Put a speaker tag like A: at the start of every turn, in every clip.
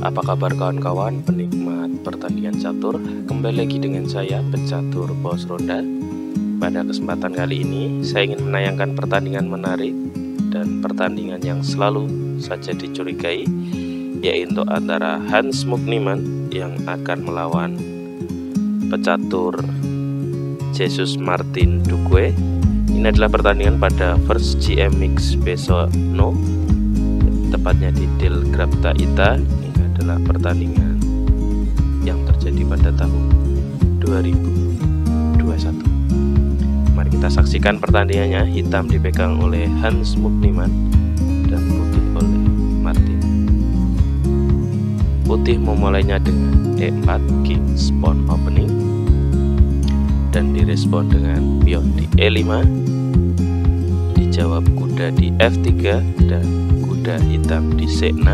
A: Apa kabar kawan-kawan penikmat pertandingan catur? Kembali lagi dengan saya, Pecatur Bos Ronda. Pada kesempatan kali ini, saya ingin menayangkan pertandingan menarik dan pertandingan yang selalu saja dicurigai, yaitu antara Hans Mukniman yang akan melawan pecatur Jesus Martin Duque. Ini adalah pertandingan pada First GMX Besono, tepatnya di Del Grapta Ita. Adalah pertandingan yang terjadi pada tahun 2021. Mari kita saksikan pertandingannya. Hitam dipegang oleh Hans Mukniman dan putih oleh Martin. Putih memulainya dengan E4 King Pawn Opening dan direspon dengan pion di E5. Dijawab kuda di F3 dan kuda hitam di C6.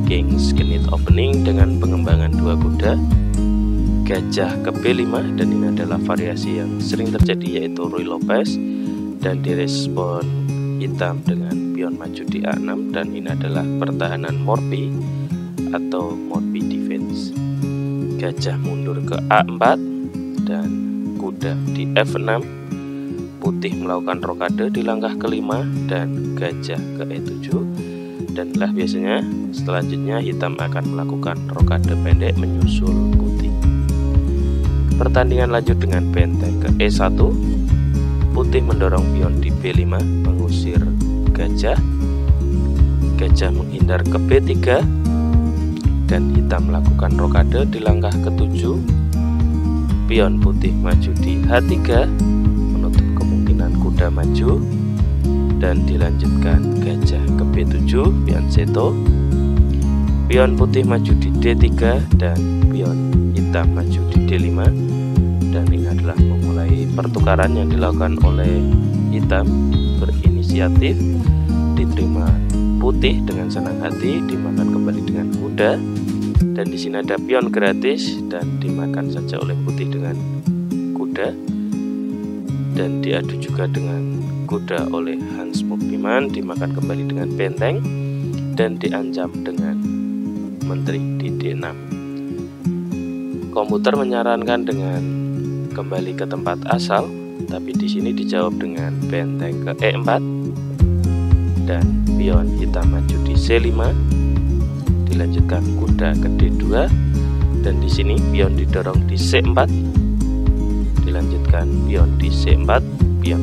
A: Kings Genit Opening dengan pengembangan dua kuda, gajah ke B5, dan ini adalah variasi yang sering terjadi yaitu Ruy Lopez, dan direspon hitam dengan pion maju di A6, dan ini adalah pertahanan Morphy atau Morphy Defense. Gajah mundur ke A4 dan kuda di F6. Putih melakukan rokade di langkah kelima dan gajah ke E7. Dan biasanya selanjutnya hitam akan melakukan rokade pendek menyusul putih. Pertandingan lanjut dengan benteng ke E1. Putih mendorong pion di B5 mengusir gajah. Gajah menghindar ke B3 dan hitam melakukan rokade di langkah ke-7. Pion putih maju di H3 menutup kemungkinan kuda maju, dan dilanjutkan gajah ke B7, pion seto. Pion putih maju di D3 dan pion hitam maju di D5, dan ini adalah memulai pertukaran yang dilakukan oleh hitam berinisiatif. Diterima putih dengan senang hati, dimakan kembali dengan kuda, dan di sini ada pion gratis dan dimakan saja oleh putih dengan kuda, dan diadu juga dengan kuda oleh Hans Mukniman, dimakan kembali dengan benteng dan diancam dengan menteri di D6. Komputer menyarankan dengan kembali ke tempat asal, tapi di sini dijawab dengan benteng ke E4 dan pion hitam maju di C5. Dilanjutkan kuda ke D2 dan di sini pion didorong di C4. Dilanjutkan pion di C4, pion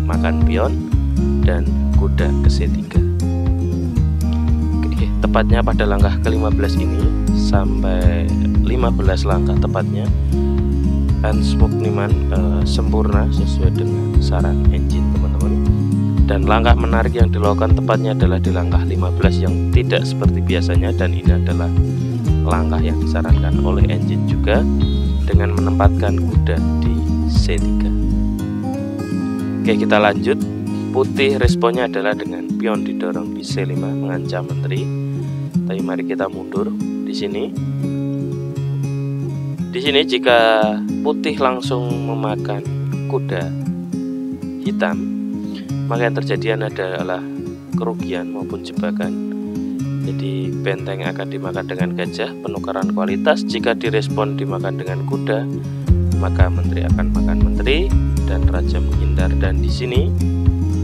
A: makan pion, dan kuda ke C3. Oke, tepatnya pada langkah ke-15 ini sampai 15 langkah tepatnya Hans Mukniman sempurna sesuai dengan saran engine teman-teman. Dan langkah menarik yang dilakukan tepatnya adalah di langkah 15 yang tidak seperti biasanya, dan ini adalah langkah yang disarankan oleh engine juga dengan menempatkan kuda di C3. Oke, kita lanjut. Putih responnya adalah dengan pion didorong di C5 mengancam menteri. Tapi mari kita mundur di sini. Di sini jika putih langsung memakan kuda hitam, maka yang terjadi adalah kerugian maupun jebakan. Jadi benteng akan dimakan dengan gajah, penukaran kualitas. Jika direspon dimakan dengan kuda, maka menteri akan makan menteri dan raja menghindar. Dan di sini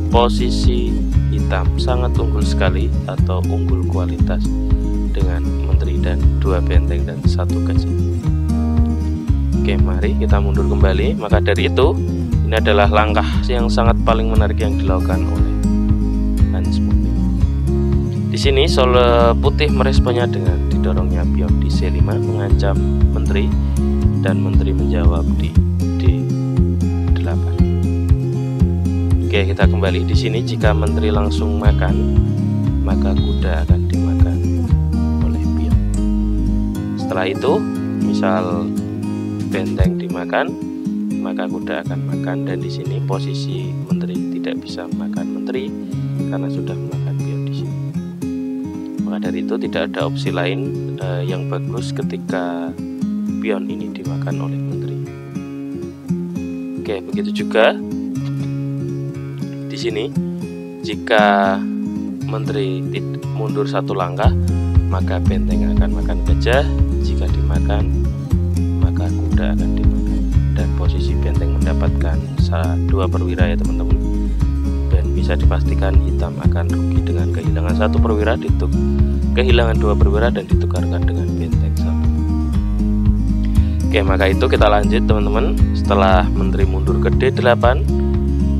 A: posisi hitam sangat unggul sekali atau unggul kualitas dengan menteri dan dua benteng dan satu gajah. Oke, mari kita mundur kembali. Maka dari itu, ini adalah langkah yang sangat paling menarik yang dilakukan oleh Hans Mukniman. Di sini Sole putih meresponnya dengan didorongnya pion di C5 mengancam menteri, dan menteri menjawab di D8. Oke, kita kembali di sini. Jika menteri langsung makan, maka kuda akan dimakan oleh pion. Setelah itu, misal benteng dimakan, maka kuda akan makan, dan di sini posisi menteri tidak bisa makan menteri karena sudah memakan pion di sini. Maka dari itu tidak ada opsi lain yang bagus ketika pion ini dimakan oleh menteri. Oke, begitu juga di sini. Jika menteri mundur satu langkah, maka benteng akan makan gajah. Jika dimakan, maka kuda akan dimakan. Dan posisi benteng mendapatkan 2 perwira ya teman-teman. Dan bisa dipastikan hitam akan rugi dengan kehilangan 1 perwira, kehilangan 2 perwira dan ditukarkan dengan benteng 1. Oke, maka itu kita lanjut teman-teman. Setelah menteri mundur ke D8,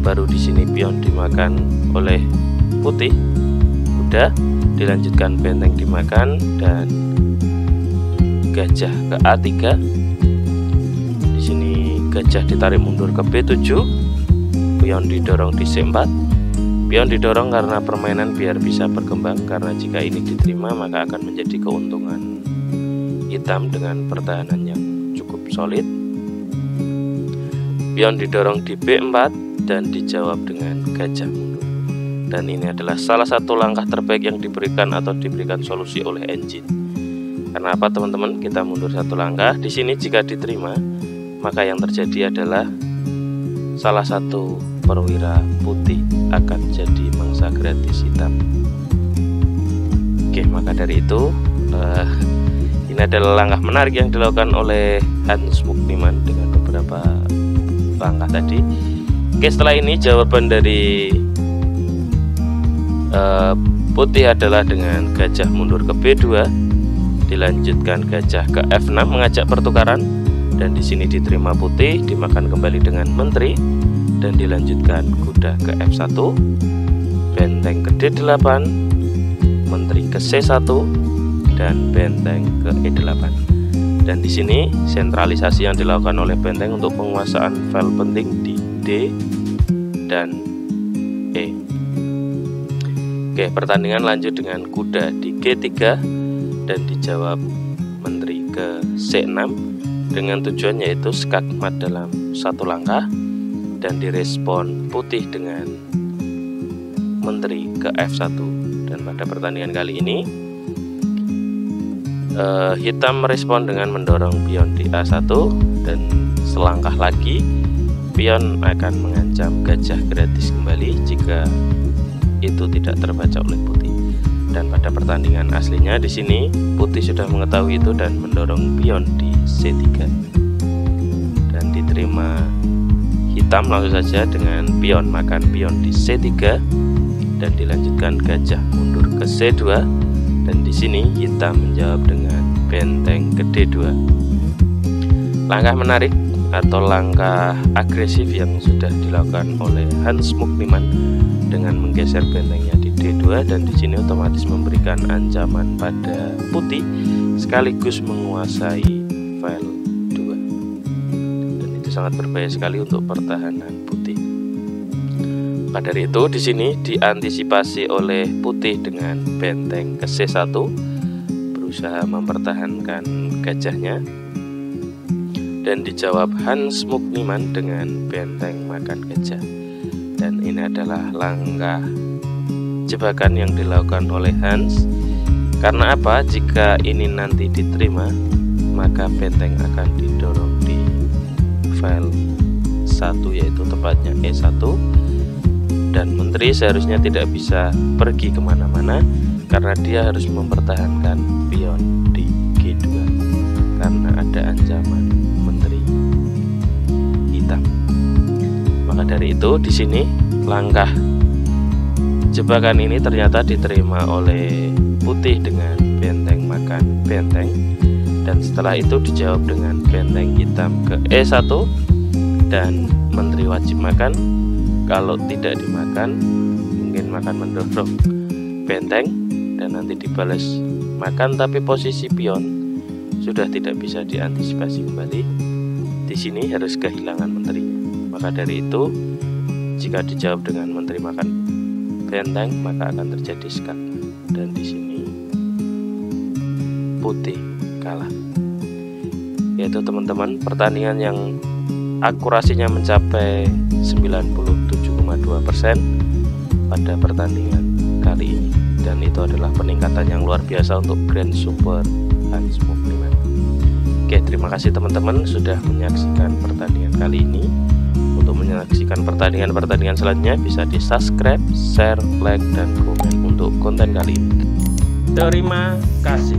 A: baru di sini pion dimakan oleh putih, kuda, dilanjutkan benteng dimakan dan gajah ke A3. Di sini gajah ditarik mundur ke B7, pion didorong di C4. Pion didorong karena permainan biar bisa berkembang, karena jika ini diterima maka akan menjadi keuntungan hitam dengan pertahanan yang cukup solid. Pion didorong di B4 dan dijawab dengan gajah mundur. Dan ini adalah salah satu langkah terbaik yang diberikan atau diberikan solusi oleh engine. Karena apa teman-teman? Kita mundur 1 langkah. Di sini jika diterima, maka yang terjadi adalah salah satu perwira putih akan jadi mangsa gratis hitam. Oke, maka dari itu ini adalah langkah menarik yang dilakukan oleh Hans Mukniman dengan beberapa langkah tadi. Oke, setelah ini jawaban dari putih adalah dengan gajah mundur ke B2, dilanjutkan gajah ke F6 mengajak pertukaran, dan di sini diterima putih, dimakan kembali dengan menteri, dan dilanjutkan kuda ke F1, benteng ke D8, menteri ke C1, dan benteng ke E8. Dan di sini sentralisasi yang dilakukan oleh benteng untuk penguasaan file penting di D dan E. Oke, pertandingan lanjut dengan kuda di G3 dan dijawab menteri ke C6 dengan tujuan yaitu skakmat dalam 1 langkah, dan direspon putih dengan menteri ke F1. Dan pada pertandingan kali ini hitam merespon dengan mendorong pion di A1, dan selangkah lagi pion akan mengancam gajah gratis kembali jika itu tidak terbaca oleh putih. Dan pada pertandingan aslinya di sini putih sudah mengetahui itu dan mendorong pion di C3, dan diterima hitam langsung saja dengan pion makan pion di C3, dan dilanjutkan gajah mundur ke C2, dan di sini hitam menjawab dengan benteng ke D2. Langkah menarik atau langkah agresif yang sudah dilakukan oleh Hans Mukniman dengan menggeser bentengnya di D2, dan di sini otomatis memberikan ancaman pada putih sekaligus menguasai file 2. Dan itu sangat berbahaya sekali untuk pertahanan putih. Maka dari itu di sini diantisipasi oleh putih dengan benteng ke C1, berusaha mempertahankan gajahnya, dan dijawab Hans Mukniman dengan benteng makan gajah. Dan ini adalah langkah jebakan yang dilakukan oleh Hans. Karena apa? Jika ini nanti diterima, maka benteng akan didorong di file 1, yaitu tepatnya E1, dan menteri seharusnya tidak bisa pergi kemana-mana karena dia harus mempertahankan pion di G2 karena ada ancaman menteri hitam. Maka dari itu di sini langkah jebakan ini ternyata diterima oleh putih dengan benteng makan benteng, dan setelah itu dijawab dengan benteng hitam ke E1 dan menteri wajib makan. Kalau tidak dimakan, mungkin makan mendorong benteng dan nanti dibalas makan, tapi posisi pion sudah tidak bisa diantisipasi kembali. Di sini harus kehilangan menterinya. Maka dari itu, jika dijawab dengan menteri makan benteng, maka akan terjadi skakmat, dan di sini putih kalah. Yaitu teman-teman, pertandingan yang akurasinya mencapai 97,2% pada pertandingan kali ini, dan itu adalah peningkatan yang luar biasa untuk Grand Super Hans Mukniman. Oke, terima kasih teman-teman sudah menyaksikan pertandingan kali ini. Untuk menyaksikan pertandingan-pertandingan selanjutnya bisa di subscribe, share, like, dan komen untuk konten kali ini. Terima kasih.